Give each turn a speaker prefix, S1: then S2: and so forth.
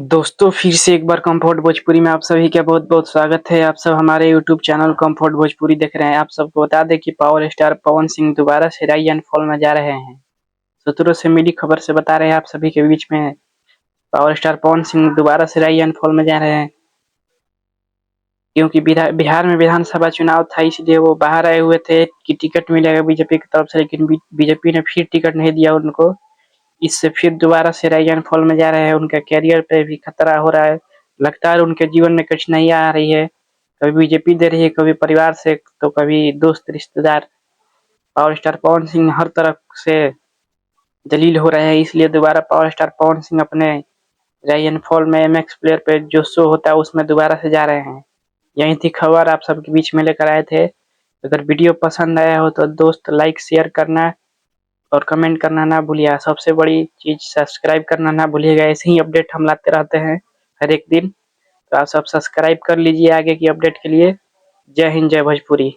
S1: दोस्तों फिर से एक बार कंफर्ट भोजपुरी में आप सभी का बहुत बहुत स्वागत है। आप सब हमारे यूट्यूब चैनल कंफर्ट भोजपुरी देख रहे हैं। आप सबको बता दें कि पावर स्टार पवन सिंह दोबारा से राइज एंड फॉल में जा रहे हैं। सूत्रों से मिली खबर से बता रहे हैं आप सभी के बीच में पावर स्टार पवन सिंह दोबारा से राइज एंड फॉल में जा रहे हैं, क्योंकि बिहार में विधानसभा चुनाव था, इसलिए वो बाहर आए हुए थे कि टिकट मिलेगा बीजेपी की तरफ से, लेकिन बीजेपी ने फिर टिकट नहीं दिया उनको। इससे फिर दोबारा से राइज एंड फॉल में जा रहे हैं। उनका कैरियर पे भी खतरा हो रहा है। लगता है उनके जीवन में कठिनाइयां आ रही है, कभी बीजेपी दे रही है, कभी परिवार से, तो कभी दोस्त रिश्तेदार। पावर स्टार पवन सिंह हर तरफ से जलील हो रहे हैं, इसलिए दोबारा पावर स्टार पवन सिंह अपने राइज एंड फॉल में एमएक्स प्लेयर पे जो शो होता है उसमें दोबारा से जा रहे हैं। यही थी खबर, आप सबके बीच में लेकर आए थे। अगर वीडियो पसंद आया हो तो दोस्त लाइक शेयर करना और कमेंट करना ना भूलिएगा। सबसे बड़ी चीज सब्सक्राइब करना ना भूलिएगा। ऐसे ही अपडेट हम लाते रहते हैं हर एक दिन, तो आप सब सब्सक्राइब कर लीजिए आगे की अपडेट के लिए। जय हिंद, जय भोजपुरी।